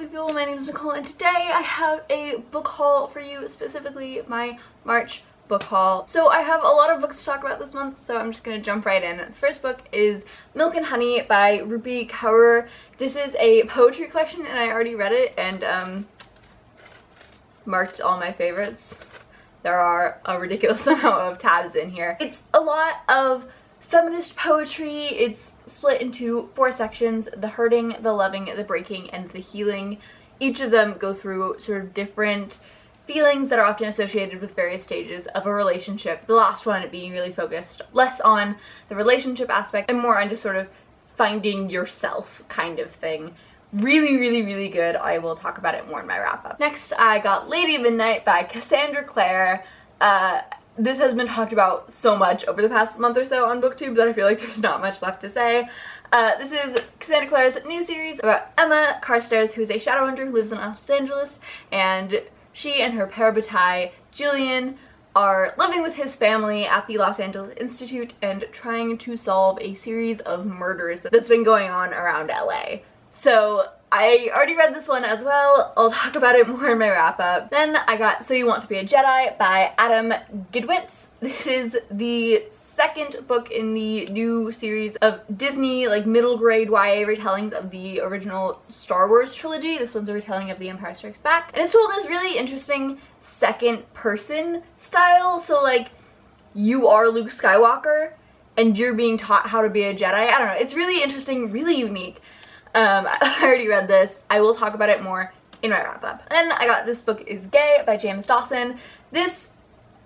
people, my name is Nicole and today I have a book haul for you, specifically my March book haul. So I have a lot of books to talk about this month, so I'm just gonna jump right in. The first book is Milk and Honey by Rupi Kaur. This is a poetry collection and I already read it and marked all my favorites. There are a ridiculous amount of tabs in here. It's a lot of feminist poetry. It's split into 4 sections: the hurting, the loving, the breaking, and the healing. Each of them go through sort of different feelings that are often associated with various stages of a relationship. The last one being really focused less on the relationship aspect and more on just sort of finding yourself kind of thing. Really good. I will talk about it more in my wrap-up. Next, I got Lady of Midnight by Cassandra Clare. This has been talked about so much over the past month or so on BookTube that I feel like there's not much left to say. This is Cassandra Clare's new series about Emma Carstairs, who is a shadow hunter who lives in Los Angeles, and she and her parabatai, Julian, are living with his family at the Los Angeles Institute and trying to solve a series of murders that's been going on around LA. So I already read this one as well. I'll talk about it more in my wrap-up. Then I got So You Want to Be a Jedi by Adam Gidwitz. This is the second book in the new series of Disney, like, middle grade YA retellings of the original Star Wars trilogy. This one's a retelling of The Empire Strikes Back. And it's told this really interesting second person style. So, like, you are Luke Skywalker and you're being taught how to be a Jedi. I don't know. It's really interesting, really unique. I already read this. I will talk about it more in my wrap-up. Then I got This Book Is Gay by James Dawson. This,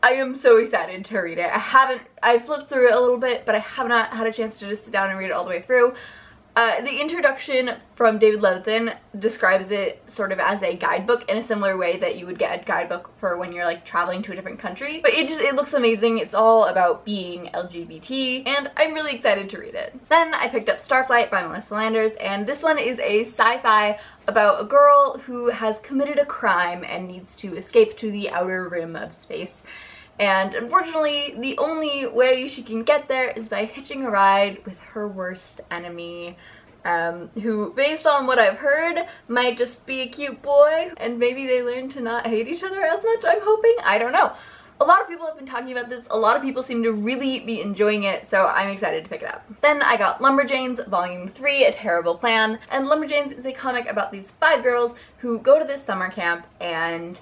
I am so excited to read it. I flipped through it a little bit, but I have not had a chance to just sit down and read it all the way through. The introduction from David Levithan describes it sort of as a guidebook in a similar way that you would get a guidebook for when you're like traveling to a different country. But it looks amazing. It's all about being LGBT and I'm really excited to read it. Then I picked up Starflight by Melissa Landers, and this one is a sci-fi about a girl who has committed a crime and needs to escape to the outer rim of space. And unfortunately, the only way she can get there is by hitching a ride with her worst enemy, who, based on what I've heard, might just be a cute boy, and maybe they learn to not hate each other as much, I'm hoping? I don't know. A lot of people have been talking about this. A lot of people seem to really be enjoying it, so I'm excited to pick it up. Then I got Lumberjanes Volume 3, A Terrible Plan, and Lumberjanes is a comic about these 5 girls who go to this summer camp and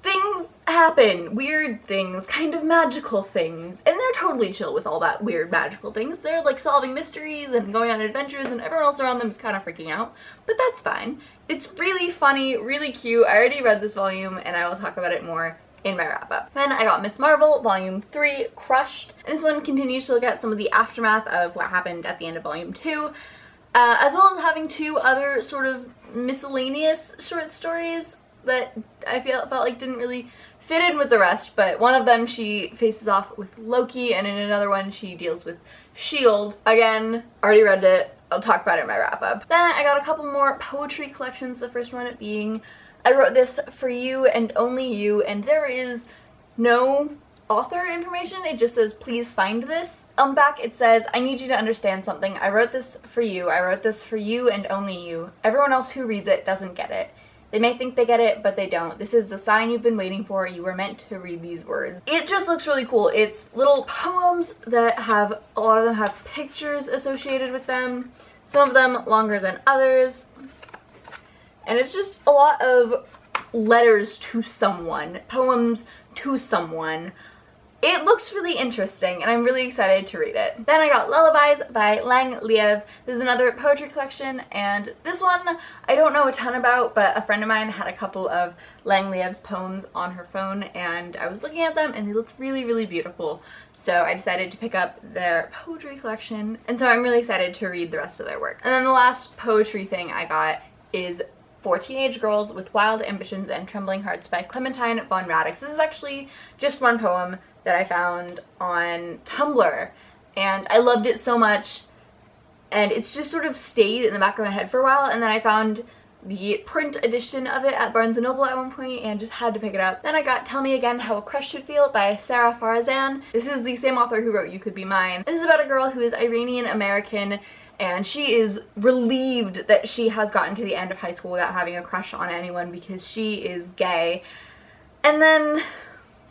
things happen, weird things, kind of magical things, and they're totally chill with all that weird magical things. They're like solving mysteries and going on adventures, and everyone else around them is kind of freaking out, but that's fine. It's really funny, really cute. I already read this volume and I will talk about it more in my wrap-up. Then I got Miss Marvel Volume 3, Crushed. And this one continues to look at some of the aftermath of what happened at the end of Volume 2, as well as having 2 other sort of miscellaneous short stories that I felt like didn't really fit in with the rest, but one of them she faces off with Loki, and in another one she deals with S.H.I.E.L.D. Again, already read it. I'll talk about it in my wrap-up. Then I got a couple more poetry collections, the first one being I Wrote This For You and Only You, and there is no author information. It just says, please find this. On the back it says, I need you to understand something. I wrote this for you. I wrote this for you and only you. Everyone else who reads it doesn't get it. They may think they get it, but they don't. This is the sign you've been waiting for. You were meant to read these words. It just looks really cool. It's little poems that have, a lot of them have pictures associated with them. Some of them longer than others. And it's just a lot of letters to someone, poems to someone. It looks really interesting and I'm really excited to read it. Then I got Lullabies by Lang Liev. This is another poetry collection, and this one I don't know a ton about, but a friend of mine had a couple of Lang Liev's poems on her phone and I was looking at them and they looked really beautiful. So I decided to pick up their poetry collection, and so I'm really excited to read the rest of their work. And then the last poetry thing I got is For Teenage Girls with Wild Ambitions and Trembling Hearts by Clementine von Radix. This is actually just one poem that I found on Tumblr, and I loved it so much, and it's just sort of stayed in the back of my head for a while, and then I found the print edition of it at Barnes & Noble at one point and just had to pick it up. Then I got Tell Me Again How a Crush Should Feel by Sarah Farazan. This is the same author who wrote You Could Be Mine. This is about a girl who is Iranian American and she is relieved that she has gotten to the end of high school without having a crush on anyone because she is gay. And then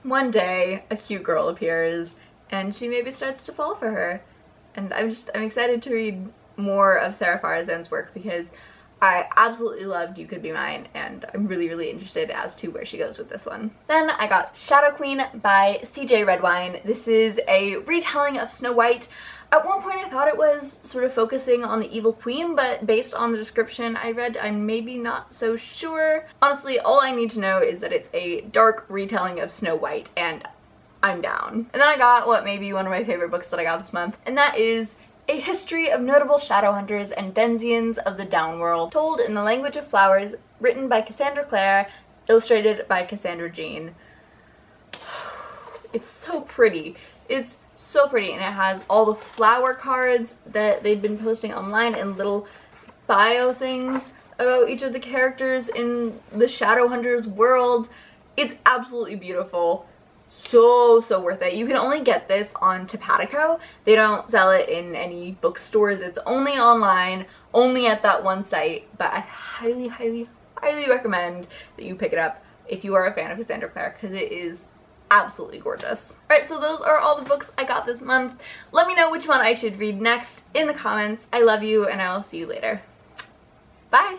one day a cute girl appears and she maybe starts to fall for her. And I'm excited to read more of Sarah Farazan's work because I absolutely loved You Could Be Mine, and I'm really interested as to where she goes with this one. Then I got Shadow Queen by CJ Redwine. This is a retelling of Snow White. At one point I thought it was sort of focusing on the evil queen, but based on the description I read, I'm maybe not so sure. Honestly, all I need to know is that it's a dark retelling of Snow White, and I'm down. And then I got what may be one of my favorite books that I got this month, and that is A History of Notable Shadowhunters and Denzians of the Downworld, told in the language of flowers, written by Cassandra Clare, illustrated by Cassandra Jean. It's so pretty. It's so pretty, and it has all the flower cards that they've been posting online and little bio things about each of the characters in the Shadowhunters world. It's absolutely beautiful. So worth it. You can only get this on Topatico. They don't sell it in any bookstores. It's only online, only at that one site, but I highly recommend that you pick it up if you are a fan of Cassandra Clare, because it is absolutely gorgeous. Alright, so those are all the books I got this month. Let me know which one I should read next in the comments. I love you, and I will see you later. Bye!